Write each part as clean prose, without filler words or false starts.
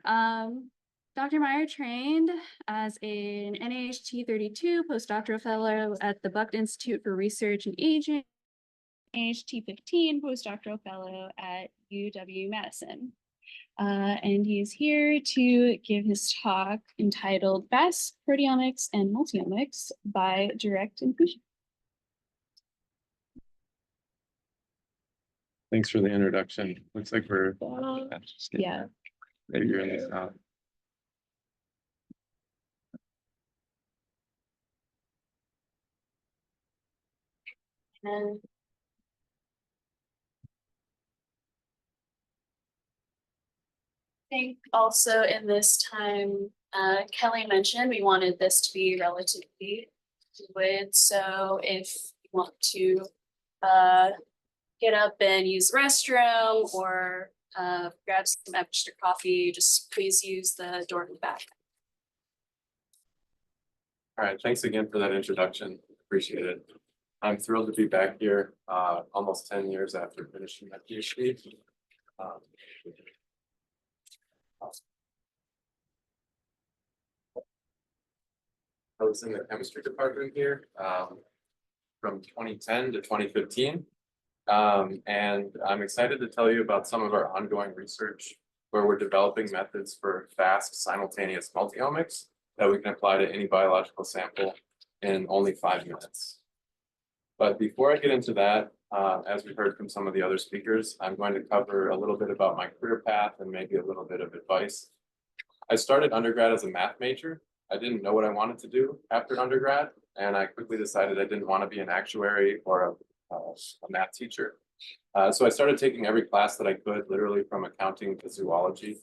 Dr. Meyer trained as an NAHT 32 postdoctoral fellow at the Buck Institute for Research and Aging, NAHT 15 postdoctoral fellow at UW-Madison. And he's here to give his talk entitled Fast Proteomics and Multi-Omics by Direct Infusion. Thanks for the introduction. Looks like we're figuring this out. And I think also in this time, Kelly mentioned we wanted this to be relatively fluid. So if you want to get up and use the restroom or grab some extra coffee, just please use the door in the back. All right, thanks again for that introduction. Appreciate it. I'm thrilled to be back here almost 10 years after finishing my Ph.D. I was in the chemistry department here from 2010 to 2015. And I'm excited to tell you about some of our ongoing research where we're developing methods for fast simultaneous multi-omics that we can apply to any biological sample in only 5 minutes. But before I get into that, as we heard from some of the other speakers, I'm going to cover a little bit about my career path and maybe a little bit of advice. I started undergrad as a math major. I didn't know what I wanted to do after undergrad, and I quickly decided I didn't want to be an actuary or a math teacher. So I started taking every class that I could, literally from accounting to zoology,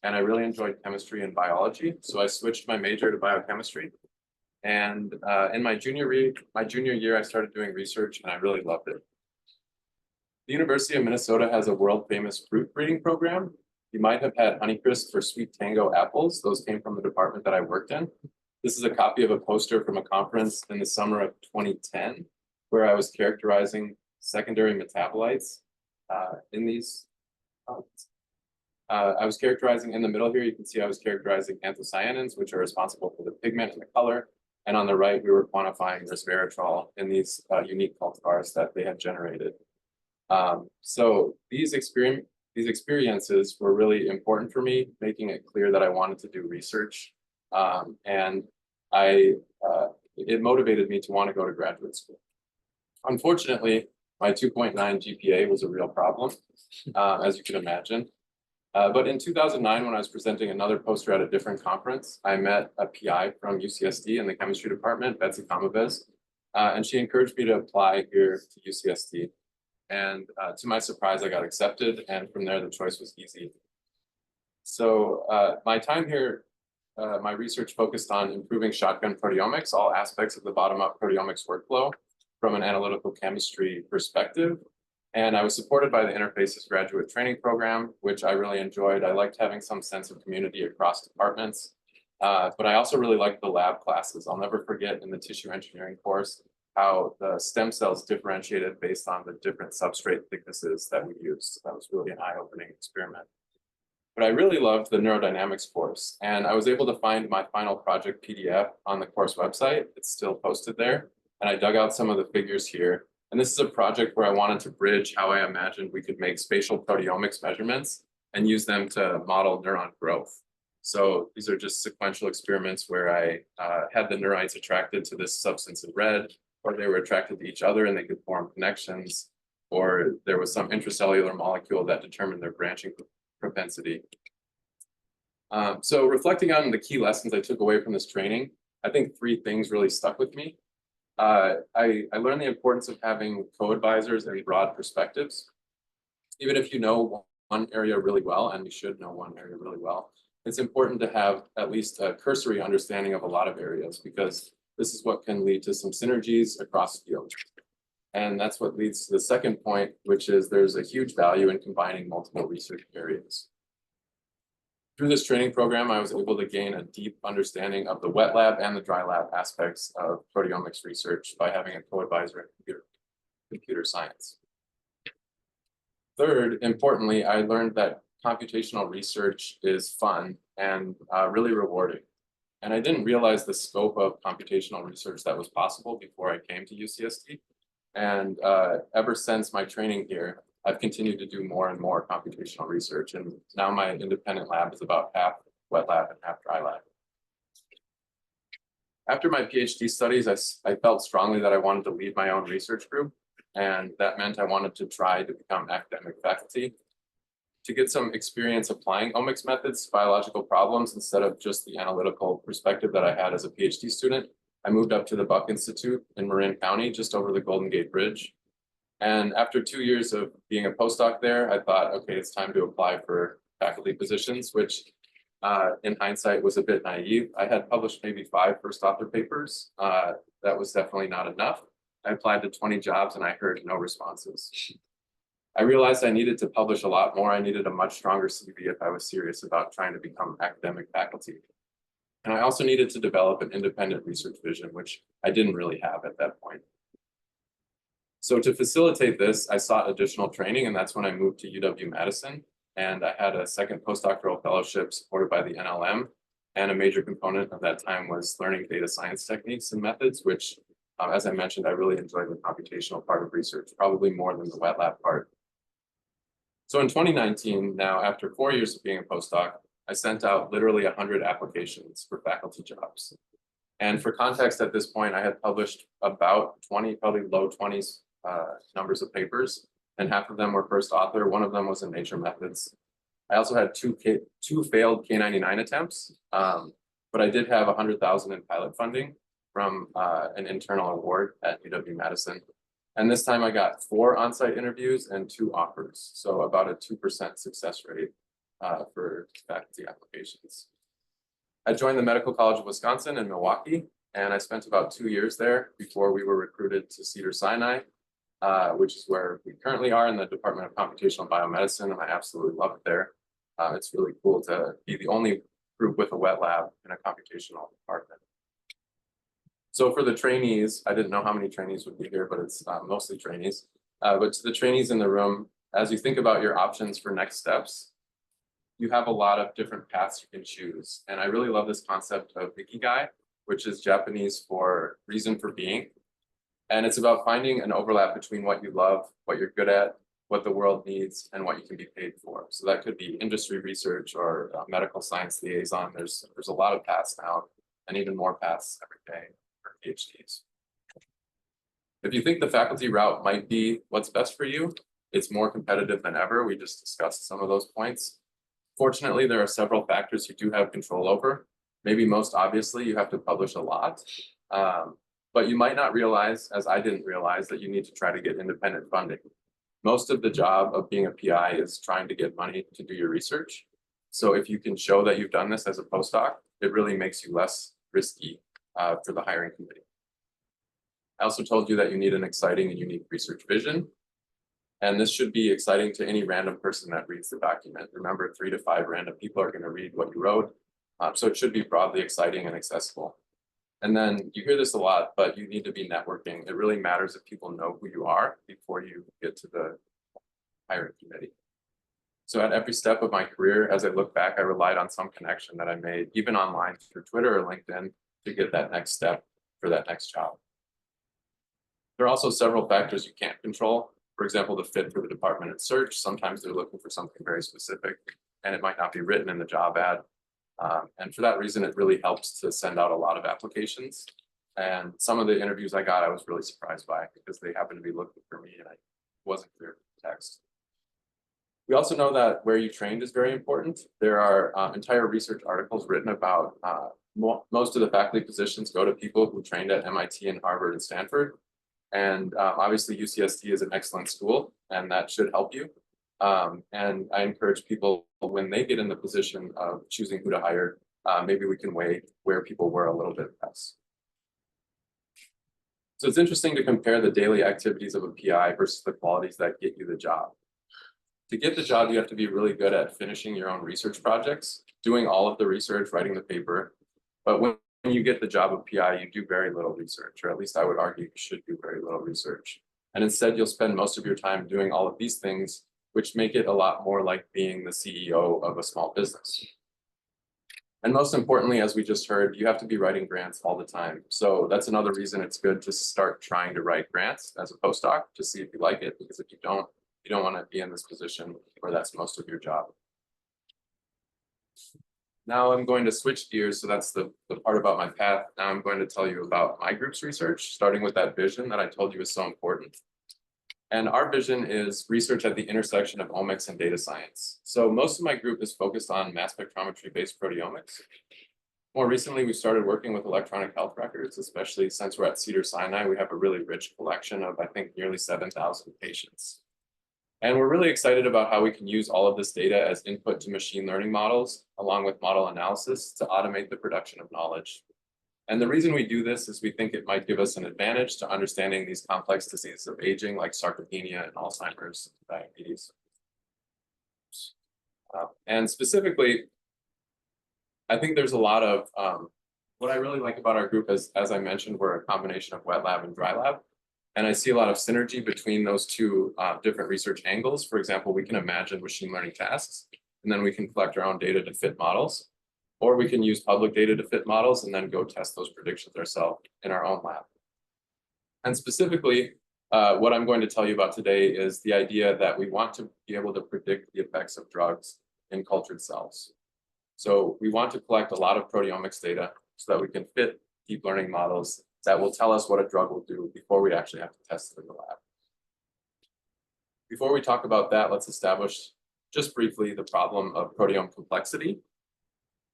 and I really enjoyed chemistry and biology. So I switched my major to biochemistry. And in my junior year, I started doing research, and I really loved it. The University of Minnesota has a world-famous fruit breeding program. You might have had Honeycrisp for Sweet Tango apples. Those came from the department that I worked in. This is a copy of a poster from a conference in the summer of 2010, where I was characterizing secondary metabolites in these. I was characterizing in the middle here, you can see I was characterizing anthocyanins, which are responsible for the pigment and the color. And on the right, we were quantifying resveratrol in these unique cultivars that they had generated. So these experiences were really important for me, making it clear that I wanted to do research. And it motivated me to want to go to graduate school. Unfortunately, my 2.9 GPA was a real problem, as you can imagine. But in 2009, when I was presenting another poster at a different conference, I met a PI from UCSD in the chemistry department, Betsy Kamabez, and she encouraged me to apply here to UCSD. And to my surprise, I got accepted, and from there, the choice was easy. So my time here, my research focused on improving shotgun proteomics, all aspects of the bottom-up proteomics workflow from an analytical chemistry perspective. And I was supported by the Interfaces graduate training program, which I really enjoyed. I liked having some sense of community across departments, but I also really liked the lab classes. I'll never forget in the tissue engineering course how the stem cells differentiated based on the different substrate thicknesses that we used. That was really an eye-opening experiment. But I really loved the neurodynamics course, and I was able to find my final project PDF on the course website. It's still posted there, and I dug out some of the figures here. And this is a project where I wanted to bridge how I imagined we could make spatial proteomics measurements and use them to model neuron growth. So these are just sequential experiments where I had the neurites attracted to this substance in red, or they were attracted to each other and they could form connections, or there was some intracellular molecule that determined their branching propensity. So reflecting on the key lessons I took away from this training, I think 3 things really stuck with me. I learned the importance of having co-advisors and broad perspectives. Even if you know one area really well, and you should know one area really well, it's important to have at least a cursory understanding of a lot of areas, because this is what can lead to some synergies across fields. And that's what leads to the second point, which is there's a huge value in combining multiple research areas. Through this training program, I was able to gain a deep understanding of the wet lab and the dry lab aspects of proteomics research by having a co-advisor in computer science. Third, importantly, I learned that computational research is fun and really rewarding. And I didn't realize the scope of computational research that was possible before I came to UCSD. And ever since my training here, I've continued to do more and more computational research. And now my independent lab is about half wet lab and half dry lab. After my PhD studies, I felt strongly that I wanted to lead my own research group. And that meant I wanted to try to become academic faculty to get some experience applying omics methods to biological problems instead of just the analytical perspective that I had as a PhD student. I moved up to the Buck Institute in Marin County, just over the Golden Gate Bridge. And after 2 years of being a postdoc there, I thought, okay, it's time to apply for faculty positions, which in hindsight was a bit naive. I had published maybe 5 first author papers. That was definitely not enough. I applied to 20 jobs and I heard no responses. I realized I needed to publish a lot more. I needed a much stronger CV if I was serious about trying to become academic faculty. And I also needed to develop an independent research vision, which I didn't really have at that point. So to facilitate this, I sought additional training, and that's when I moved to UW-Madison. And I had a second postdoctoral fellowship supported by the NLM. And a major component of that time was learning data science techniques and methods, which, as I mentioned, I really enjoyed the computational part of research, probably more than the wet lab part. So in 2019, now after 4 years of being a postdoc, I sent out literally 100 applications for faculty jobs. And for context, at this point, I had published about 20, probably low 20s numbers of papers, and half of them were first author. One of them was in Nature Methods. I also had two failed K99 attempts, but I did have 100,000 in pilot funding from an internal award at UW-Madison. And this time I got 4 on-site interviews and 2 offers. So about a 2% success rate for faculty applications. I joined the Medical College of Wisconsin in Milwaukee, and I spent about 2 years there before we were recruited to Cedars-Sinai, which is where we currently are in the Department of Computational Biomedicine, and I absolutely love it there. It's really cool to be the only group with a wet lab in a computational department. So for the trainees, I didn't know how many trainees would be here, but it's mostly trainees. But to the trainees in the room, as you think about your options for next steps, you have a lot of different paths you can choose. And I really love this concept of ikigai, which is Japanese for reason for being. And it's about finding an overlap between what you love, what you're good at, what the world needs, and what you can be paid for. So that could be industry research or medical science liaison. There's a lot of paths now, and even more paths every day for PhDs. If you think the faculty route might be what's best for you, it's more competitive than ever. We just discussed some of those points. Fortunately, there are several factors you do have control over. Maybe most obviously, you have to publish a lot. But you might not realize, as I didn't realize, that you need to try to get independent funding. Most of the job of being a PI is trying to get money to do your research. So if you can show that you've done this as a postdoc, it really makes you less risky for the hiring committee. I also told you that you need an exciting and unique research vision. And this should be exciting to any random person that reads the document. Remember, 3 to 5 random people are going to read what you wrote. So it should be broadly exciting and accessible. And then you hear this a lot, but you need to be networking. It really matters if people know who you are before you get to the hiring committee. So at every step of my career, as I look back, I relied on some connection that I made, even online through Twitter or LinkedIn, to get that next step for that next job. There are also several factors you can't control. For example, the fit for the department at search. Sometimes they're looking for something very specific, and it might not be written in the job ad. And for that reason, it really helps to send out a lot of applications. And some of the interviews I got, I was really surprised by because they happened to be looking for me and I wasn't clear from the text. We also know that where you trained is very important. There are entire research articles written about most of the faculty positions go to people who trained at MIT and Harvard and Stanford. And obviously UCSD is an excellent school and that should help you. And I encourage people when they get in the position of choosing who to hire, maybe we can weigh where people were a little bit less. So it's interesting to compare the daily activities of a PI versus the qualities that get you the job. To get the job, you have to be really good at finishing your own research projects, doing all of the research, writing the paper. But when you get the job of PI, you do very little research, or at least I would argue you should do very little research. And instead, you'll spend most of your time doing all of these things which make it a lot more like being the CEO of a small business. And most importantly, as we just heard, you have to be writing grants all the time. So that's another reason it's good to start trying to write grants as a postdoc to see if you like it, because if you don't want to be in this position where that's most of your job. Now I'm going to switch gears. So that's the part about my path. Now I'm going to tell you about my group's research, starting with that vision that I told you is so important. And our vision is research at the intersection of omics and data science. So most of my group is focused on mass spectrometry-based proteomics. More recently, we started working with electronic health records, especially since we're at Cedars-Sinai. We have a really rich collection of, I think, nearly 7,000 patients. And we're really excited about how we can use all of this data as input to machine learning models, along with model analysis, to automate the production of knowledge. And the reason we do this is we think it might give us an advantage to understanding these complex diseases of aging, like sarcopenia and Alzheimer's, diabetes. And specifically, I think there's a lot of, what I really like about our group is, as I mentioned, we're a combination of wet lab and dry lab. And I see a lot of synergy between those two different research angles. For example, we can imagine machine learning tasks, and then we can collect our own data to fit models. Or we can use public data to fit models and then go test those predictions ourselves in our own lab. And specifically, what I'm going to tell you about today is the idea that we want to be able to predict the effects of drugs in cultured cells. So we want to collect a lot of proteomics data so that we can fit deep learning models that will tell us what a drug will do before we actually have to test it in the lab. Before we talk about that, let's establish just briefly the problem of proteome complexity.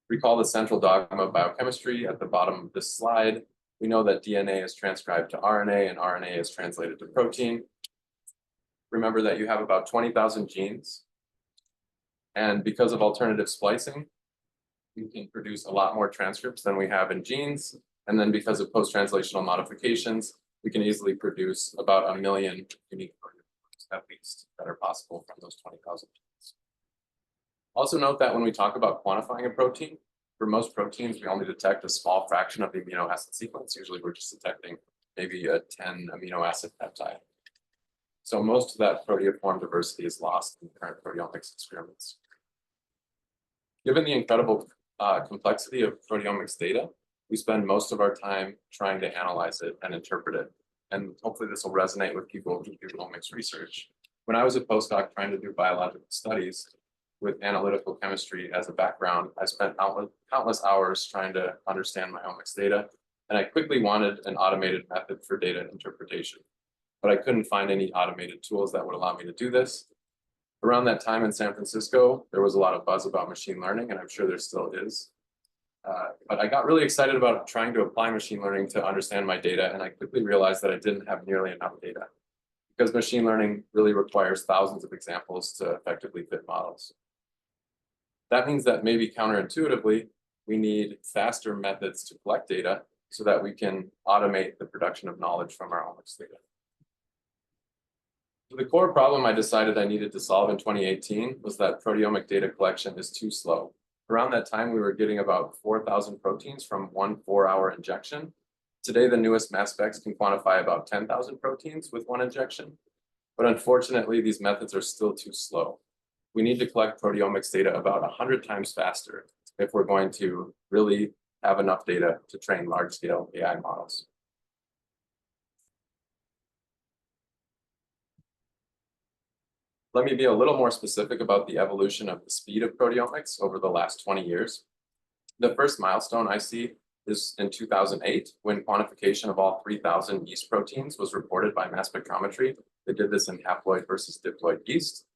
Recall the central dogma of biochemistry at the bottom of this slide. We know that DNA is transcribed to RNA and RNA is translated to protein. Remember that you have about 20,000 genes. And because of alternative splicing, we can produce a lot more transcripts than we have in genes. And then because of post-translational modifications, we can easily produce about 1 million unique proteins, at least, that are possible from those 20,000 genes. Also note that when we talk about quantifying a protein, for most proteins, we only detect a small fraction of the amino acid sequence. Usually we're just detecting maybe a 10 amino acid peptide. So most of that proteoform diversity is lost in current proteomics experiments. Given the incredible complexity of proteomics data, we spend most of our time trying to analyze it and interpret it. And hopefully this will resonate with people who do omics research. When I was a postdoc trying to do biological studies, with analytical chemistry as a background, I spent countless hours trying to understand my omics data, and I quickly wanted an automated method for data interpretation. But I couldn't find any automated tools that would allow me to do this. Around that time in San Francisco, there was a lot of buzz about machine learning, and I'm sure there still is. But I got really excited about trying to apply machine learning to understand my data, and I quickly realized that I didn't have nearly enough data, because machine learning really requires thousands of examples to effectively fit models. That means that maybe counterintuitively, we need faster methods to collect data so that we can automate the production of knowledge from our omics data. So the core problem I decided I needed to solve in 2018 was that proteomic data collection is too slow. Around that time, we were getting about 4,000 proteins from 1 4-hour injection. Today, the newest mass specs can quantify about 10,000 proteins with 1 injection. But unfortunately, these methods are still too slow. We need to collect proteomics data about 100 times faster if we're going to really have enough data to train large-scale AI models. Let me be a little more specific about the evolution of the speed of proteomics over the last 20 years. The first milestone I see is in 2008, when quantification of all 3,000 yeast proteins was reported by mass spectrometry. They did this in haploid versus diploid yeast.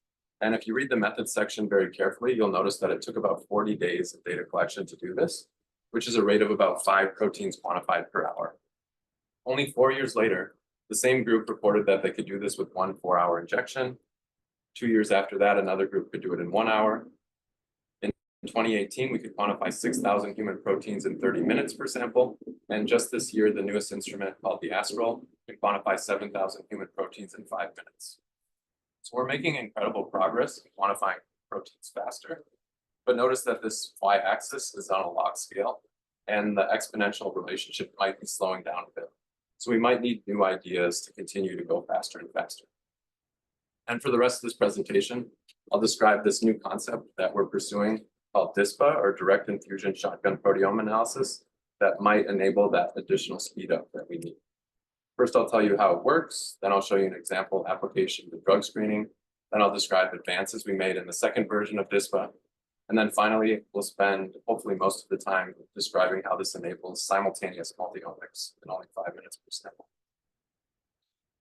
And if you read the methods section very carefully, you'll notice that it took about 40 days of data collection to do this, which is a rate of about 5 proteins quantified per hour. Only 4 years later, the same group reported that they could do this with 1 4-hour injection. 2 years after that, another group could do it in 1 hour. In 2018, we could quantify 6,000 human proteins in 30 minutes per sample. And just this year, the newest instrument called the Astral can quantify 7,000 human proteins in 5 minutes. So we're making incredible progress in quantifying proteins faster, but notice that this y-axis is on a log scale, and the exponential relationship might be slowing down a bit. So we might need new ideas to continue to go faster and faster. And for the rest of this presentation, I'll describe this new concept that we're pursuing called DISPA, or direct infusion shotgun proteome analysis, that might enable that additional speed up that we need. First, I'll tell you how it works, then I'll show you an example application to drug screening, then I'll describe advances we made in the second version of DISPA, and then finally, we'll spend hopefully most of the time describing how this enables simultaneous multi-omics in only 5 minutes per sample.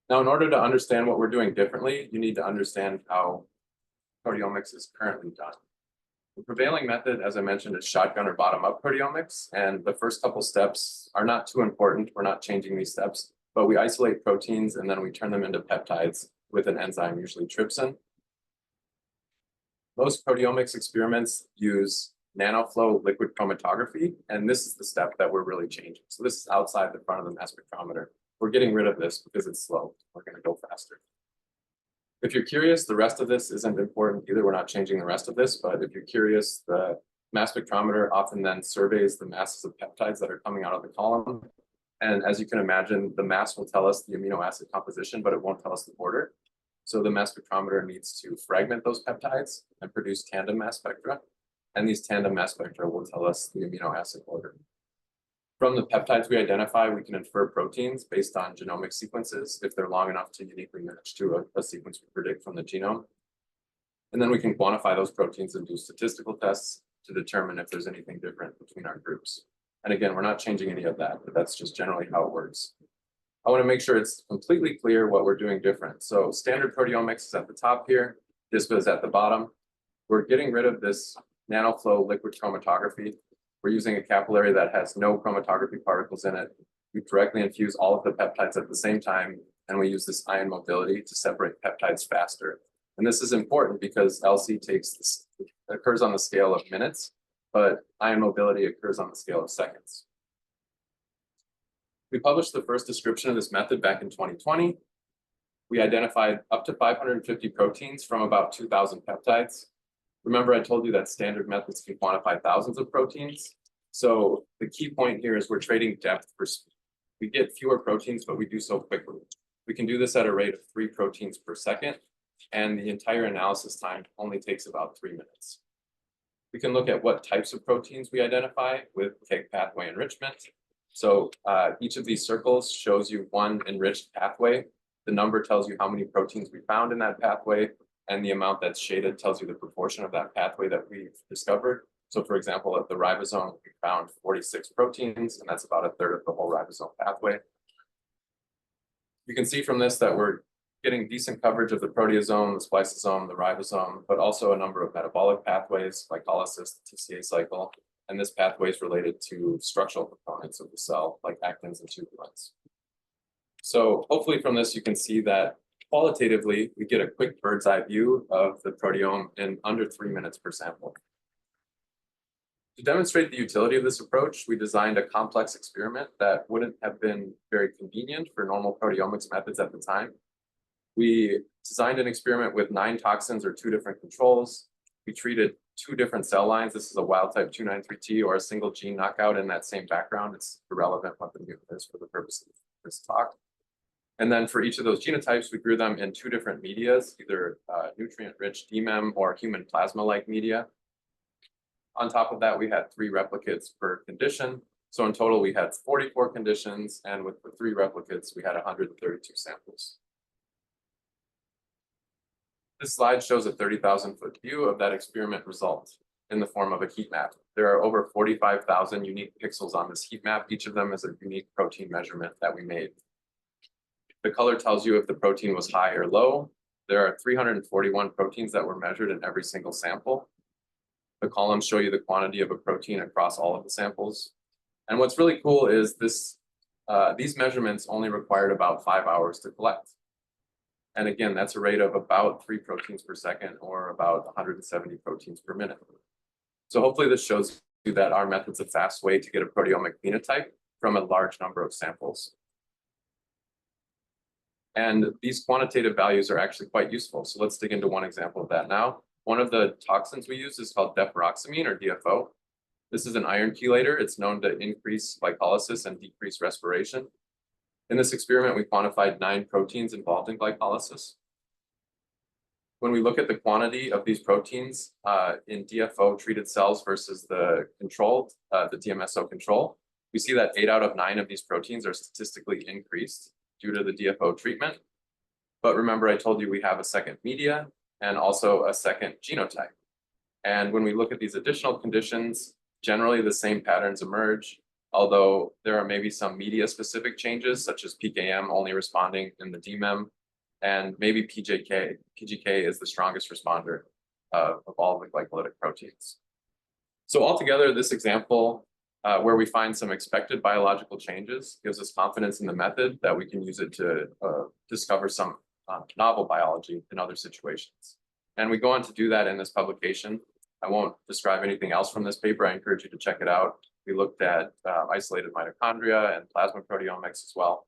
Now, in order to understand what we're doing differently, you need to understand how proteomics is currently done. The prevailing method, as I mentioned, is shotgun or bottom-up proteomics, and the first couple steps are not too important. We're not changing these steps, but we isolate proteins and then we turn them into peptides with an enzyme, usually trypsin. Most proteomics experiments use nanoflow liquid chromatography, and this is the step that we're really changing. So this is outside the front of the mass spectrometer. We're getting rid of this because it's slow. We're going to go faster. If you're curious, the rest of this isn't important either. We're not changing the rest of this, but if you're curious, the mass spectrometer often then surveys the masses of peptides that are coming out of the column. And as you can imagine, the mass will tell us the amino acid composition, but it won't tell us the order. So the mass spectrometer needs to fragment those peptides and produce tandem mass spectra. And these tandem mass spectra will tell us the amino acid order. From the peptides we identify, we can infer proteins based on genomic sequences if they're long enough to uniquely match to a sequence we predict from the genome. And then we can quantify those proteins and do statistical tests to determine if there's anything different between our groups. And again, we're not changing any of that, but that's just generally how it works. I want to make sure it's completely clear what we're doing different. So standard proteomics is at the top here, DISPA is at the bottom. We're getting rid of this nanoflow liquid chromatography. We're using a capillary that has no chromatography particles in it. We directly infuse all of the peptides at the same time, and we use this ion mobility to separate peptides faster. And this is important because LC occurs on the scale of minutes, but ion mobility occurs on the scale of seconds. We published the first description of this method back in 2020. We identified up to 550 proteins from about 2,000 peptides. Remember, I told you that standard methods can quantify thousands of proteins. So the key point here is we're trading depth for speed. We get fewer proteins, but we do so quickly. We can do this at a rate of 3 proteins per second, and the entire analysis time only takes about 3 minutes. We can look at what types of proteins we identify with KEGG pathway enrichment. So each of these circles shows you one enriched pathway. The number tells you how many proteins we found in that pathway, and the amount that's shaded tells you the proportion of that pathway that we've discovered. So for example, at the ribosome, we found 46 proteins, and that's about a third of the whole ribosome pathway. You can see from this that we're getting decent coverage of the proteasome, the spliceosome, the ribosome, but also a number of metabolic pathways, glycolysis, the TCA cycle, and this pathway is related to structural components of the cell, like actins and tubulins. So hopefully from this, you can see that qualitatively, we get a quick bird's eye view of the proteome in under 3 minutes per sample. To demonstrate the utility of this approach, we designed a complex experiment that wouldn't have been very convenient for normal proteomics methods at the time. We designed an experiment with 9 toxins or 2 different controls. We treated 2 different cell lines. This is a wild type 293T or a single gene knockout in that same background. It's irrelevant what the mutant is for the purpose of this talk. And then for each of those genotypes, we grew them in 2 different medias, either nutrient-rich DMEM or human plasma-like media. On top of that, we had 3 replicates per condition. So in total, we had 44 conditions, and with the 3 replicates, we had 132 samples. This slide shows a 30,000-foot view of that experiment result in the form of a heat map. There are over 45,000 unique pixels on this heat map. Each of them is a unique protein measurement that we made. The color tells you if the protein was high or low. There are 341 proteins that were measured in every single sample. The columns show you the quantity of a protein across all of the samples. And what's really cool is these measurements only required about 5 hours to collect. And again, that's a rate of about 3 proteins per second or about 170 proteins per minute. So hopefully this shows you that our method's a fast way to get a proteomic phenotype from a large number of samples. And these quantitative values are actually quite useful. So let's dig into one example of that now. One of the toxins we use is called deferoxamine, or DFO. This is an iron chelator. It's known to increase glycolysis and decrease respiration. In this experiment, we quantified 9 proteins involved in glycolysis. when we look at the quantity of these proteins in DFO treated cells versus the controlled, the DMSO control, we see that 8 out of 9 of these proteins are statistically increased due to the DFO treatment. But remember, I told you we have a second media and also a second genotype. And when we look at these additional conditions, generally the same patterns emerge, although there are maybe some media-specific changes, such as PKM only responding in the DMEM, and maybe PGK. PGK is the strongest responder of all of the glycolytic proteins. So altogether, this example, where we find some expected biological changes, gives us confidence in the method that we can use it to discover some novel biology in other situations. And we go on to do that in this publication. I won't describe anything else from this paper. I encourage you to check it out. We looked at isolated mitochondria and plasma proteomics as well.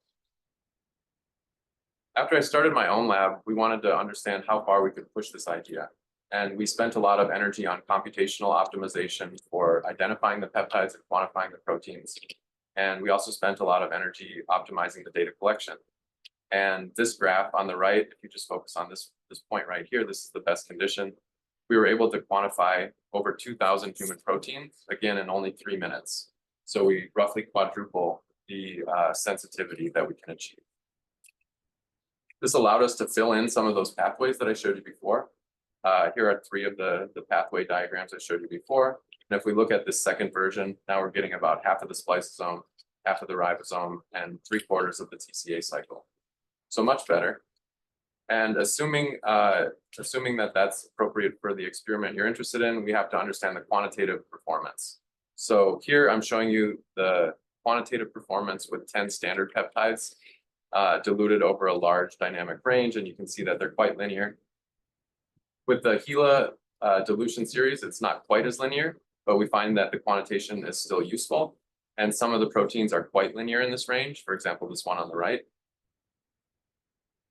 After I started my own lab, we wanted to understand how far we could push this idea. And we spent a lot of energy on computational optimization for identifying the peptides and quantifying the proteins. And we also spent a lot of energy optimizing the data collection. And this graph on the right, if you just focus on this point right here, this is the best condition. We were able to quantify over 2,000 human proteins, again, in only 3 minutes. So we roughly quadruple the sensitivity that we can achieve. This allowed us to fill in some of those pathways that I showed you before. Here are 3 of the pathway diagrams I showed you before. And if we look at this second version, now we're getting about half of the spliceosome, half of the ribosome, and 3/4 of the TCA cycle. So much better. And assuming that that's appropriate for the experiment you're interested in, we have to understand the quantitative performance. So here I'm showing you the quantitative performance with 10 standard peptides diluted over a large dynamic range, and you can see that they're quite linear. With the HeLa dilution series, it's not quite as linear, but we find that the quantitation is still useful. And some of the proteins are quite linear in this range, for example, this one on the right.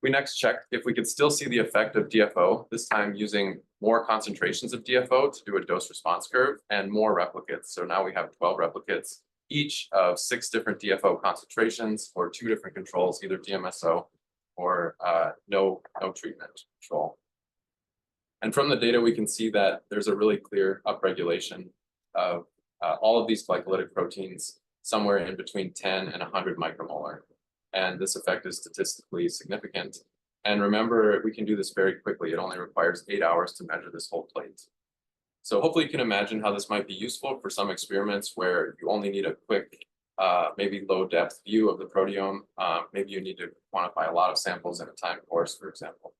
We next checked if we could still see the effect of DFO, this time using more concentrations of DFO to do a dose response curve and more replicates. So now we have 12 replicates, each of 6 different DFO concentrations or 2 different controls, either DMSO or no treatment control. And from the data, we can see that there's a really clear upregulation of all of these glycolytic proteins somewhere in between 10 and 100 micromolar. And this effect is statistically significant. And remember, we can do this very quickly. It only requires 8 hours to measure this whole plate. So hopefully you can imagine how this might be useful for some experiments where you only need a quick, maybe low depth view of the proteome. Maybe you need to quantify a lot of samples in a time course, for example.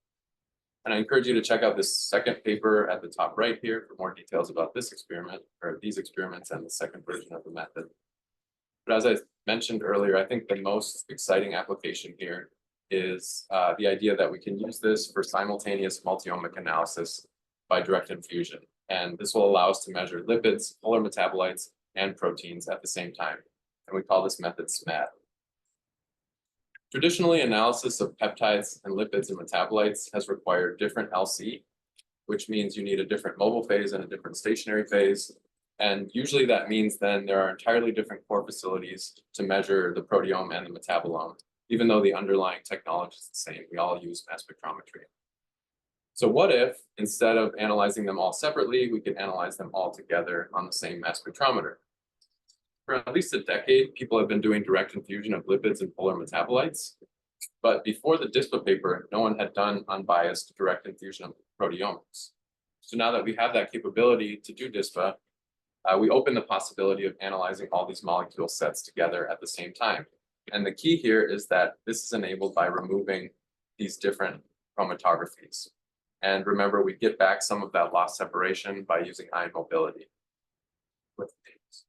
And I encourage you to check out this second paper at the top right here for more details about this experiment, or these experiments, and the second version of the method. But as I mentioned earlier, I think the most exciting application here is the idea that we can use this for simultaneous multi-omic analysis by direct infusion. And this will allow us to measure lipids, polar metabolites, and proteins at the same time. And we call this method SMAD. Traditionally, analysis of peptides and lipids and metabolites has required different LC, which means you need a different mobile phase and a different stationary phase. And usually that means then there are entirely different core facilities to measure the proteome and the metabolome, even though the underlying technology is the same. We all use mass spectrometry. So what if, instead of analyzing them all separately, we could analyze them all together on the same mass spectrometer? For at least a decade, people have been doing direct infusion of lipids and polar metabolites. But before the DISPA paper, no one had done unbiased direct infusion of proteomics. So now that we have that capability to do DISPA, we open the possibility of analyzing all these molecule sets together at the same time. And the key here is that this is enabled by removing these different chromatographies. And remember, we get back some of that lost separation by using ion mobility with these.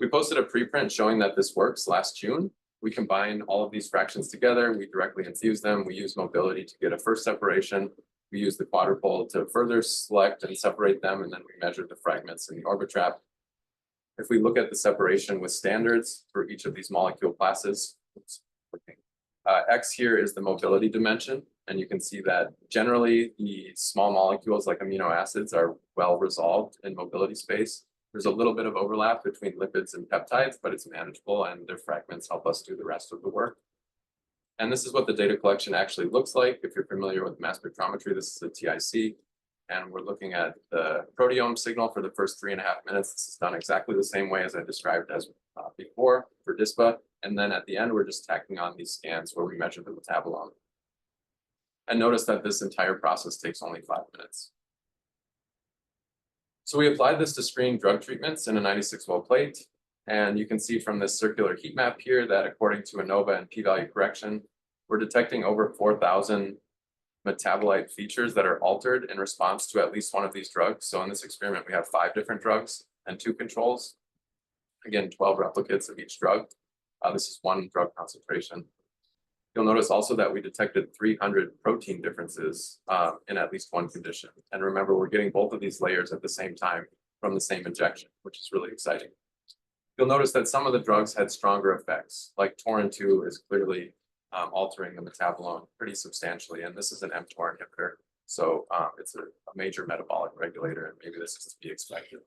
We posted a preprint showing that this works last June. We combine all of these fractions together, we directly infuse them, we use mobility to get a first separation. We use the quadrupole to further select and separate them, and then we measure the fragments in the orbitrap. If we look at the separation with standards for each of these molecule classes, X here is the mobility dimension, and you can see that generally the small molecules like amino acids are well resolved in mobility space. There's a little bit of overlap between lipids and peptides, but it's manageable, and their fragments help us do the rest of the work. And this is what the data collection actually looks like. If you're familiar with mass spectrometry, this is a TIC. And we're looking at the proteome signal for the first 3.5 minutes. This is done exactly the same way as I described as before for DISPA. And then at the end, we're just tacking on these scans where we measure the metabolome. And notice that this entire process takes only 5 minutes. So we applied this to screen drug treatments in a 96-well plate. And you can see from this circular heat map here that according to ANOVA and p-value correction, we're detecting over 4,000 metabolite features that are altered in response to at least one of these drugs. So in this experiment, we have 5 different drugs and 2 controls. Again, 12 replicates of each drug. This is 1 drug concentration. You'll notice also that we detected 300 protein differences in at least 1 condition. And remember, we're getting both of these layers at the same time from the same injection, which is really exciting. You'll notice that some of the drugs had stronger effects, like Taurin-2 is clearly altering the metabolome pretty substantially, and this is an mTOR inhibitor, so it's a major metabolic regulator, and maybe this is to be expected.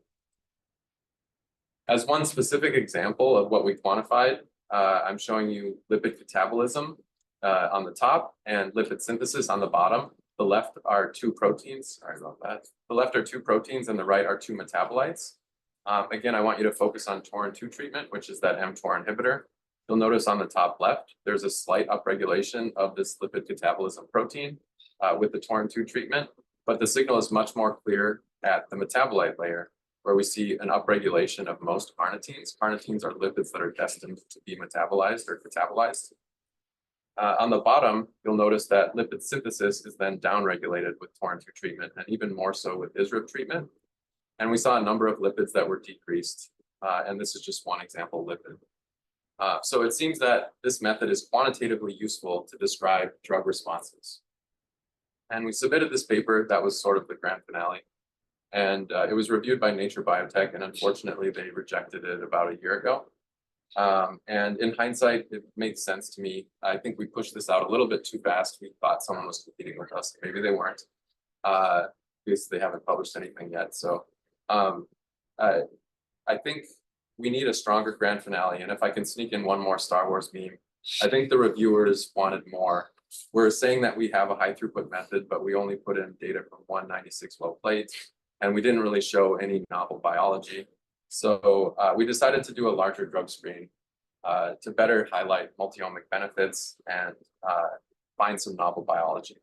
As one specific example of what we quantified, I'm showing you lipid catabolism on the top and lipid synthesis on the bottom. The left are 2 proteins, sorry about that. The left are 2 proteins and the right are 2 metabolites. Again, I want you to focus on Taurin-2 treatment, which is that mTOR inhibitor. You'll notice on the top left, there's a slight upregulation of this lipid catabolism protein with the Taurin-2 treatment, but the signal is much more clear at the metabolite layer, where we see an upregulation of most carnitines. Carnitines are lipids that are destined to be metabolized or catabolized. On the bottom, you'll notice that lipid synthesis is then downregulated with Taurin-2 treatment, and even more so with ISRIP treatment. And we saw a number of lipids that were decreased, and this is just one example lipid. So it seems that this method is quantitatively useful to describe drug responses. And we submitted this paper that was sort of the grand finale. And it was reviewed by Nature Biotech, and unfortunately they rejected it about a year ago. And in hindsight, it made sense to me. I think we pushed this out a little bit too fast. We thought someone was competing with us. Maybe they weren't, because they haven't published anything yet. So I think we need a stronger grand finale. And if I can sneak in one more Star Wars meme, I think the reviewers wanted more. We're saying that we have a high throughput method, but we only put in data from 196-well plate, and we didn't really show any novel biology. So we decided to do a larger drug screen to better highlight multi-omic benefits and find some novel biology.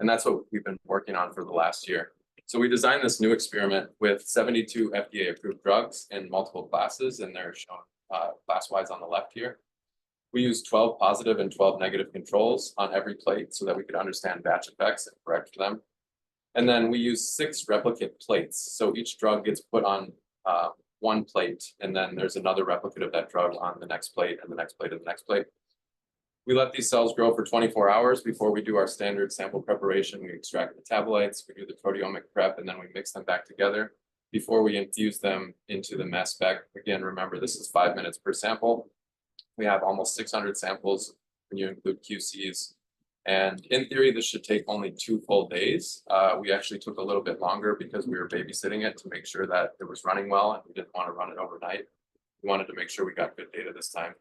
And that's what we've been working on for the last year. So we designed this new experiment with 72 FDA-approved drugs in multiple classes, and they're shown class-wise on the left here. We used 12 positive and 12 negative controls on every plate so that we could understand batch effects and correct them. And then we used 6 replicate plates. So each drug gets put on 1 plate, and then there's another replicate of that drug on the next plate and the next plate and the next plate. We let these cells grow for 24 hours before we do our standard sample preparation. We extract metabolites, we do the proteomic prep, and then we mix them back together before we infuse them into the mass spec. Again, remember, this is 5 minutes per sample. We have almost 600 samples when you include QCs. And in theory, this should take only 2 full days. We actually took a little bit longer because we were babysitting it to make sure that it was running well, and we didn't want to run it overnight. We wanted to make sure we got good data this time.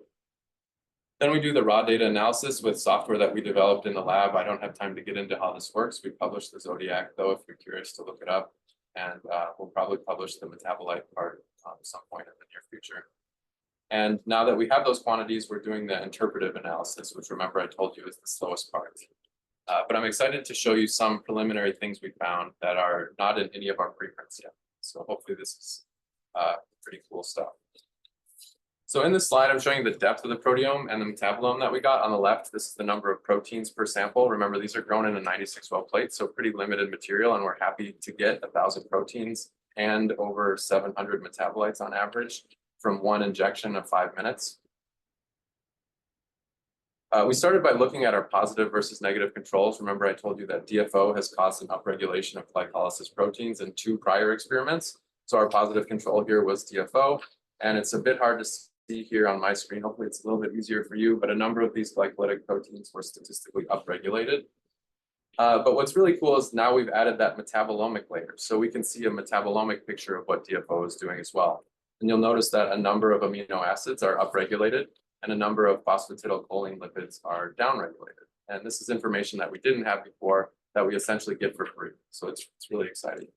Then we do the raw data analysis with software that we developed in the lab. I don't have time to get into how this works. We published the Zodiac, though, if you're curious to look it up. And we'll probably publish the metabolite part at some point in the near future. And now that we have those quantities, we're doing the interpretive analysis, which, remember, I told you is the slowest part. But I'm excited to show you some preliminary things we found that are not in any of our preprints yet. So hopefully this is pretty cool stuff. So in this slide, I'm showing you the depth of the proteome and the metabolome that we got. On the left, this is the number of proteins per sample. Remember, these are grown in a 96-well plate, so pretty limited material, and we're happy to get 1,000 proteins and over 700 metabolites on average from 1 injection of 5 minutes. We started by looking at our positive versus negative controls. Remember, I told you that DFO has caused an upregulation of glycolysis proteins in 2 prior experiments. So our positive control here was DFO, and it's a bit hard to see here on my screen. Hopefully it's a little bit easier for you, but a number of these glycolytic proteins were statistically upregulated. But what's really cool is now we've added that metabolomic layer. So we can see a metabolomic picture of what DFO is doing as well. And you'll notice that a number of amino acids are upregulated. and a number of phosphatidylcholine lipids are downregulated. And this is information that we didn't have before that we essentially get for free. So it's really exciting.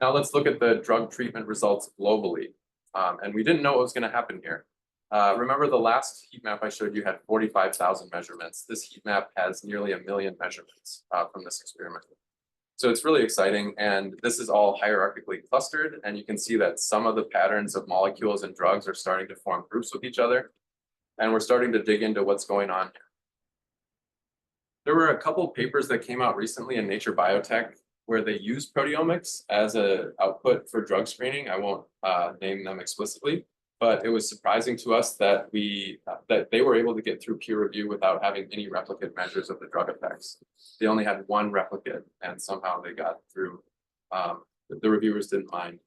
Now let's look at the drug treatment results globally. And we didn't know what was going to happen here. Remember the last heat map I showed you had 45,000 measurements. This heat map has nearly 1 million measurements from this experiment. So it's really exciting, and this is all hierarchically clustered, and you can see that some of the patterns of molecules and drugs are starting to form groups with each other, and we're starting to dig into what's going on here. There were a couple papers that came out recently in Nature Biotech where they use proteomics as an output for drug screening. I won't name them explicitly, but it was surprising to us that they were able to get through peer review without having any replicate measures of the drug effects. They only had one replicate, and somehow they got through. The reviewers didn't mind.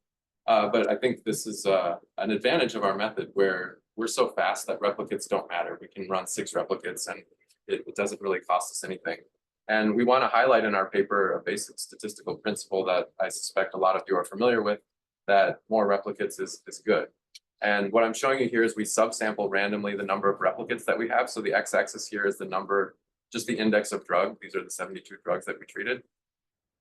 But I think this is an advantage of our method, where we're so fast that replicates don't matter. We can run 6 replicates, and it doesn't really cost us anything. And we want to highlight in our paper a basic statistical principle that I suspect a lot of you are familiar with, that more replicates is good. And what I'm showing you here is we subsample randomly the number of replicates that we have. So the x-axis here is the number, just the index of drug. These are the 72 drugs that we treated.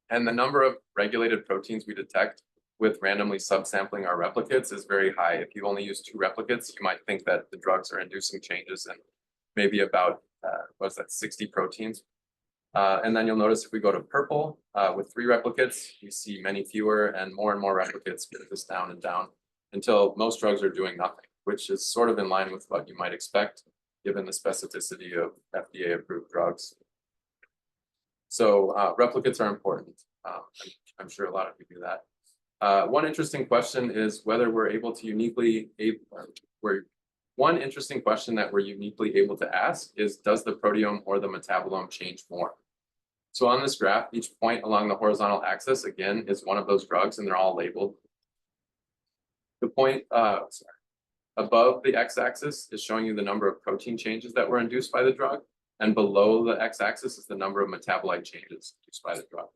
And the number of regulated proteins we detect with randomly subsampling our replicates is very high. If you only use 2 replicates, you might think that the drugs are inducing changes in maybe about, 60 proteins. And then you'll notice if we go to purple with 3 replicates, you see many fewer, and more replicates move this down and down until most drugs are doing nothing, which is sort of in line with what you might expect given the specificity of FDA approved drugs. So replicates are important. I'm sure a lot of you do that. One interesting question is whether we're able to one interesting question that we're uniquely able to ask is, does the proteome or the metabolome change more? So on this graph, each point along the horizontal axis, again, is one of those drugs, and they're all labeled. The point above the x-axis is showing you the number of protein changes that were induced by the drug, and below the x-axis is the number of metabolite changes induced by the drug.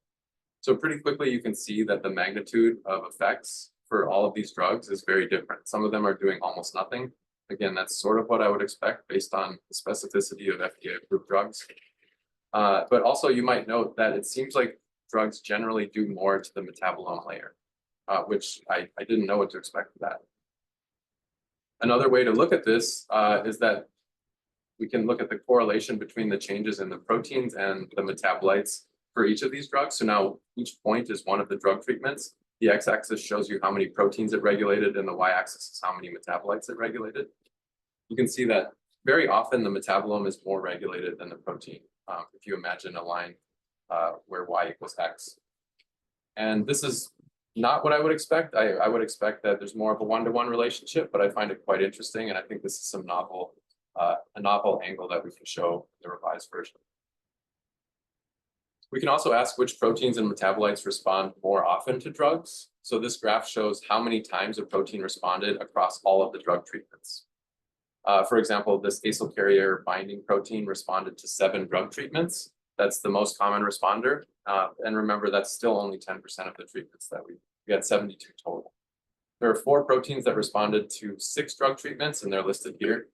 So pretty quickly, you can see that the magnitude of effects for all of these drugs is very different. Some of them are doing almost nothing. Again, that's sort of what I would expect based on the specificity of FDA-approved drugs. But also, you might note that it seems like drugs generally do more to the metabolome layer, which I didn't know what to expect of that. Another way to look at this is that we can look at the correlation between the changes in the proteins and the metabolites for each of these drugs. So now each point is one of the drug treatments. The x-axis shows you how many proteins it regulated, and the y-axis is how many metabolites it regulated. You can see that very often the metabolome is more regulated than the protein, if you imagine a line where y equals x. And this is not what I would expect. I would expect that there's more of a one-to-one relationship, but I find it quite interesting, and I think this is a novel angle that we can show in the revised version. We can also ask which proteins and metabolites respond more often to drugs. So this graph shows how many times a protein responded across all of the drug treatments. For example, this acyl carrier binding protein responded to 7 drug treatments. That's the most common responder. And remember, that's still only 10% of the treatments that we had 72 total. There are 4 proteins that responded to 6 drug treatments, and they're listed here.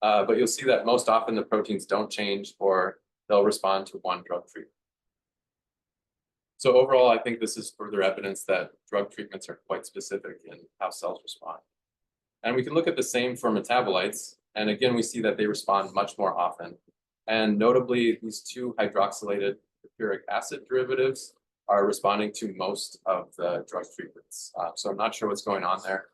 But you'll see that most often the proteins don't change, or they'll respond to 1 drug treatment. So overall, I think this is further evidence that drug treatments are quite specific in how cells respond. And we can look at the same for metabolites. And again, we see that they respond much more often. And notably, these 2 hydroxylated sulfuric acid derivatives are responding to most of the drug treatments. So I'm not sure what's going on there.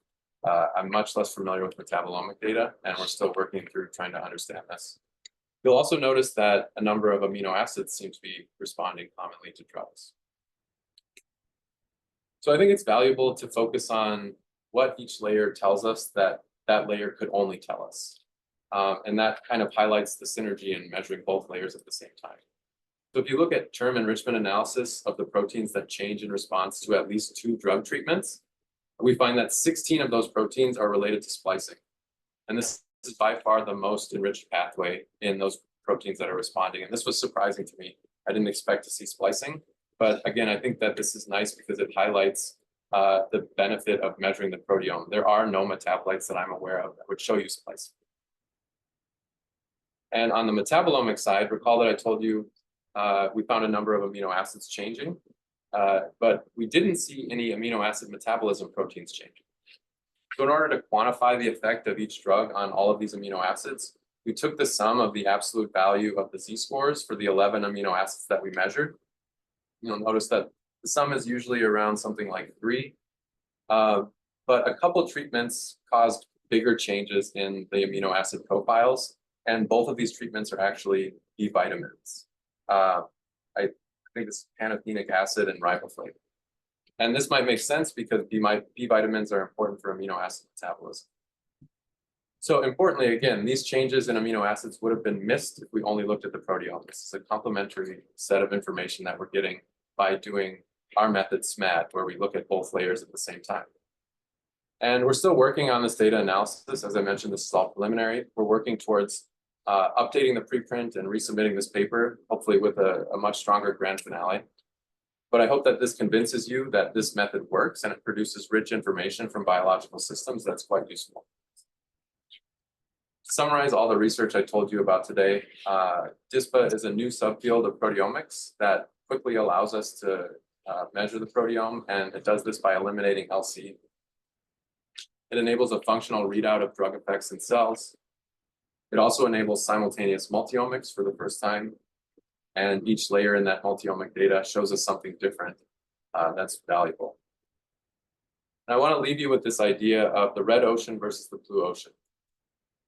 I'm much less familiar with metabolomic data, and we're still working through trying to understand this. You'll also notice that a number of amino acids seem to be responding commonly to drugs. So I think it's valuable to focus on what each layer tells us that that layer could only tell us. And that kind of highlights the synergy in measuring both layers at the same time. So if you look at term enrichment analysis of the proteins that change in response to at least 2 drug treatments, we find that 16 of those proteins are related to splicing. And this is by far the most enriched pathway in those proteins that are responding. And this was surprising to me. I didn't expect to see splicing. But again, I think that this is nice because it highlights the benefit of measuring the proteome. There are no metabolites that I'm aware of that would show you splicing. And on the metabolomic side, recall that I told you we found a number of amino acids changing, but we didn't see any amino acid metabolism proteins changing. So in order to quantify the effect of each drug on all of these amino acids, we took the sum of the absolute value of the z-scores for the 11 amino acids that we measured. You'll notice that the sum is usually around something like 3, but a couple treatments caused bigger changes in the amino acid profiles, and both of these treatments are actually B vitamins. I think it's pantothenic acid and riboflavin. And this might make sense because B vitamins are important for amino acid metabolism. So importantly, again, these changes in amino acids would have been missed if we only looked at the proteomics. It's a complementary set of information that we're getting by doing our method SMAD, where we look at both layers at the same time. And we're still working on this data analysis. As I mentioned, this is all preliminary. We're working towards updating the preprint and resubmitting this paper, hopefully with a much stronger grand finale. But I hope that this convinces you that this method works and it produces rich information from biological systems that's quite useful. To summarize all the research I told you about today, DISPA is a new subfield of proteomics that quickly allows us to measure the proteome, and it does this by eliminating LC. It enables a functional readout of drug effects in cells. It also enables simultaneous multi-omics for the first time, and each layer in that multi-omic data shows us something different that's valuable. And I want to leave you with this idea of the red ocean versus the blue ocean.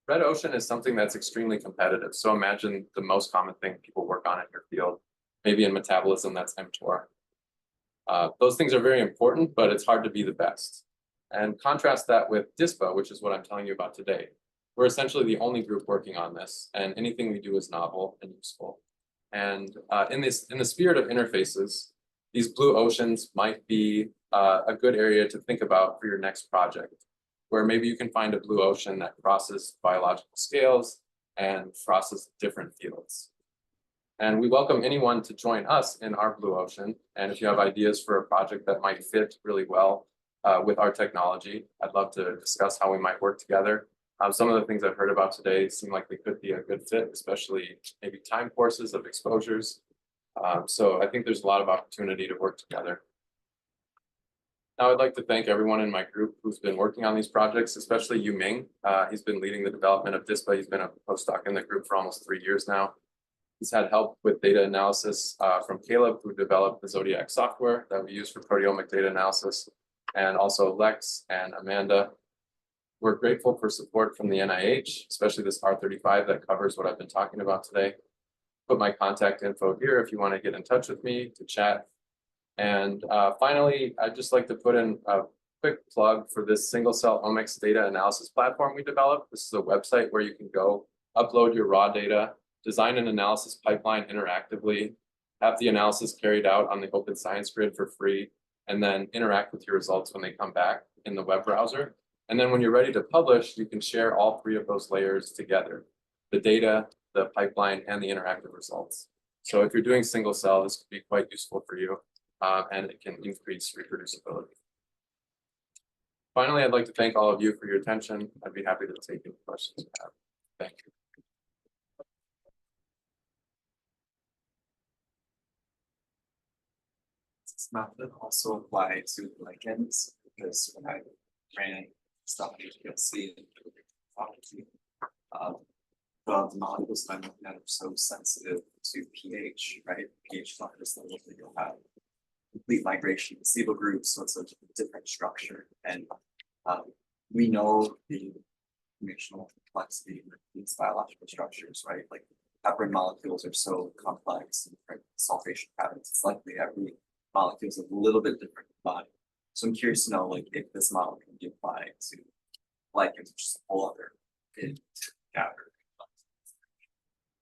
Red ocean is something that's extremely competitive. So imagine the most common thing people work on in your field, maybe in metabolism, that's mTOR. Those things are very important, but it's hard to be the best. And contrast that with DISPA, which is what I'm telling you about today. We're essentially the only group working on this, and anything we do is novel and useful. And in the spirit of interfaces, these blue oceans might be a good area to think about for your next project, where maybe you can find a blue ocean that crosses biological scales and crosses different fields. And we welcome anyone to join us in our blue ocean. And if you have ideas for a project that might fit really well with our technology, I'd love to discuss how we might work together. Some of the things I've heard about today seem like they could be a good fit, especially maybe time courses of exposures. So I think there's a lot of opportunity to work together. Now I'd like to thank everyone in my group who's been working on these projects, especially Yu Ming. He's been leading the development of DISPA. He's been a postdoc in the group for almost 3 years now. He's had help with data analysis from Caleb, who developed the Zodiac software that we use for proteomic data analysis, and also Lex and Amanda. We're grateful for support from the NIH, especially this R35 that covers what I've been talking about today. Put my contact info here if you want to get in touch with me to chat. And finally, I'd just like to put in a quick plug for this single-cell omics data analysis platform we developed. This is a website where you can go upload your raw data, design an analysis pipeline interactively, have the analysis carried out on the Open Science Grid for free, and then interact with your results when they come back in the web browser. And then when you're ready to publish, you can share all 3 of those layers together: the data, the pipeline, and the interactive results. So if you're doing single cell, this could be quite useful for you, and it can increase reproducibility. Finally, I'd like to thank all of you for your attention. I'd be happy to take any questions you have. Thank you. This method also apply to ligands, because when I ran stuff in HPLC, the molecules I'm looking at are so sensitive to pH, right? pH factors that you'll have complete migration to stable groups, so it's a different structure. And we know the informational complexity of these biological structures, right? Like heparin molecules are so complex and different sulfation patterns. It's likely every molecule is a little bit different in the body. So I'm curious to know, like, if this model can be applied to ligands, which is a whole other category.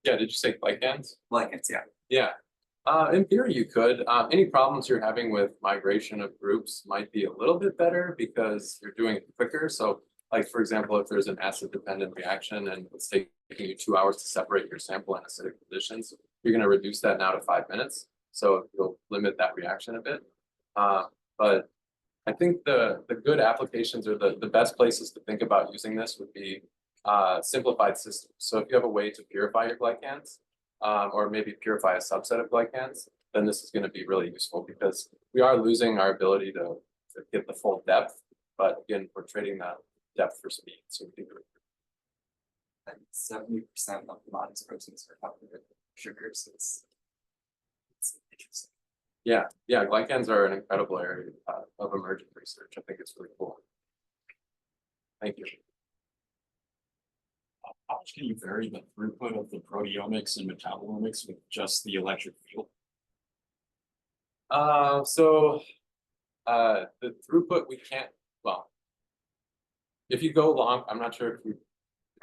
Yeah, did you say ligands? Ligands, yeah. Yeah. In theory, you could. Any problems you're having with migration of groups might be a little bit better because you're doing it quicker. So, like, for example, if there's an acid-dependent reaction and it's taking you 2 hours to separate your sample in acidic conditions, you're going to reduce that now to 5 minutes. So you'll limit that reaction a bit. But I think the good applications or the best places to think about using this would be simplified systems. So if you have a way to purify your glycans, or maybe purify a subset of glycans, then this is going to be really useful because we are losing our ability to get the full depth. But again, we're trading that depth for speed. So we can do it. And 70% of the body's proteins are covered with sugars. So it's interesting. Yeah, glycans are an incredible area of emerging research. I think it's really cool. Thank you. How much can you vary the throughput of the proteomics and metabolomics with just the electric field? The throughput we can't, well, if you go long, I'm not sure if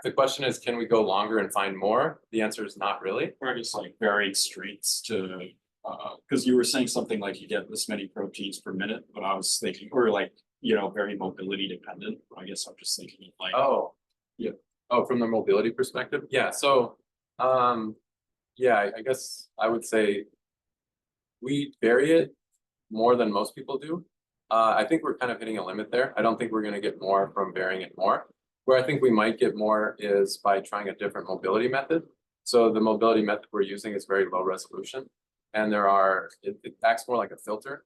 the question is, can we go longer and find more? The answer is not really. Or just like varying streets to, because you were saying something like you get this many proteins per minute, but I was thinking, or like, very mobility dependent. I guess I'm just thinking like, Oh, yeah. Oh, from the mobility perspective? Yeah. So, yeah, I guess I would say we vary it more than most people do. I think we're kind of hitting a limit there. I don't think we're going to get more from varying it more. Where I think we might get more is by trying a different mobility method. So the mobility method we're using is very low resolution, and it acts more like a filter.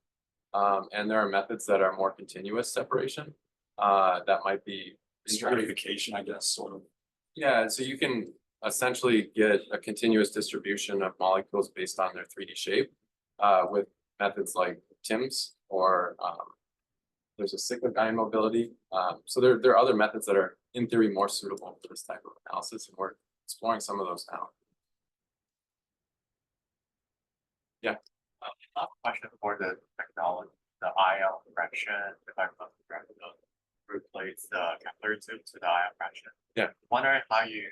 And there are methods that are more continuous separation. That might be stratification, I guess, sort of. Yeah, so you can essentially get a continuous distribution of molecules based on their 3D shape with methods like TIMS or there's a cyclic ion mobility. So there are other methods that are in theory more suitable for this type of analysis, and we're exploring some of those now. Yeah. Question for the technology, the ion fraction, if I replace the Kepler tube to the ion fraction. Yeah. Wondering how you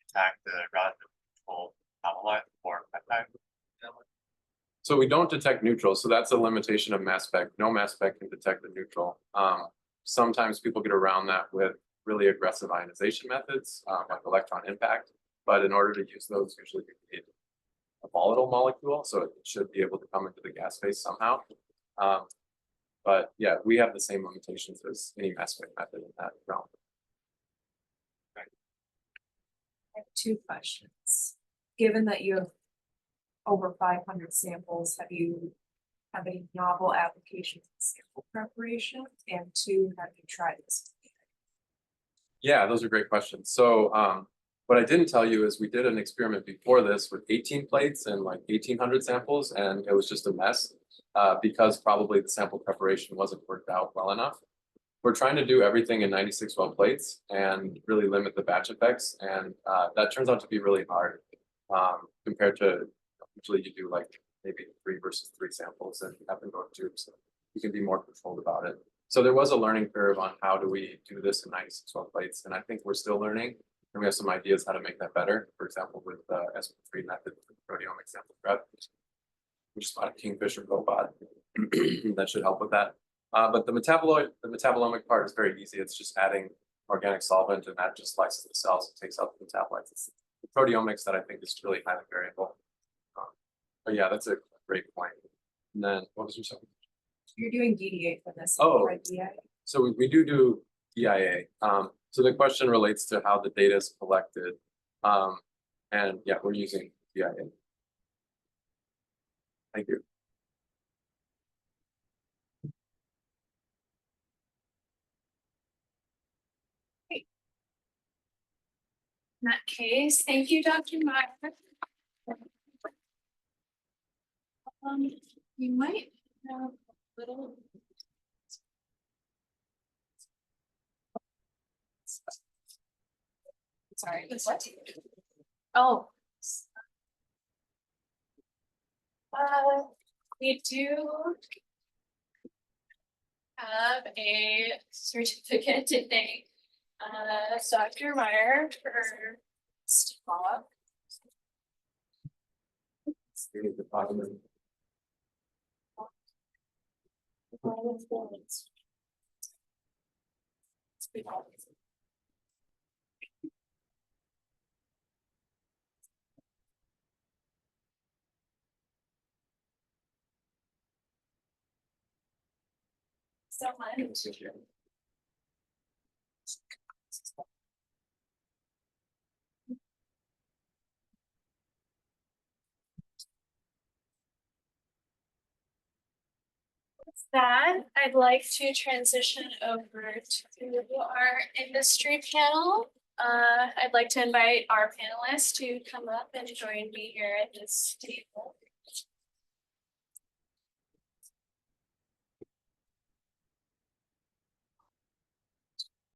detect the relative control metabolite or peptide. So we don't detect neutrals, so that's a limitation of mass spec. No mass spec can detect the neutral. Sometimes people get around that with really aggressive ionization methods, like electron impact. But in order to use those, usually you need a volatile molecule, so it should be able to come into the gas phase somehow. But yeah, we have the same limitations as any mass spec method in that realm. I have two questions. Given that you have over 500 samples, have you have any novel applications in sample preparation? And two, have you tried this? Yeah, those are great questions. So what I didn't tell you is we did an experiment before this with 18 plates and like 1,800 samples, and it was just a mess because probably the sample preparation wasn't worked out well enough. We're trying to do everything in 96 well plates and really limit the batch effects, and that turns out to be really hard compared to usually you do like maybe 3 versus 3 samples and have them go in tubes. So you can be more controlled about it. So there was a learning curve on how do we do this in 96 well plates, and I think we're still learning. And we have some ideas how to make that better. For example, with the SP3 method for proteomic sample prep, which is about a Kingfisher robot that should help with that. But the metabolomic part is very easy. It's just adding organic solvent, and that just slices the cells and takes out the metabolites. It's the proteomics that I think is really highly variable. But yeah, that's a great point. And then what was your second? You're doing DDA for this. Oh. Right, DDA? So we do DIA. So the question relates to how the data is collected. And yeah, we're using DIA. Thank you. In that case, thank you, Dr. Meyer. You might have a little. Sorry, what? Oh. We do have a certificate to thank Dr. Meyer for follow-up. So much. that, I'd like to transition over to our industry panel. I'd like to invite our panelists to come up and join me here at this table.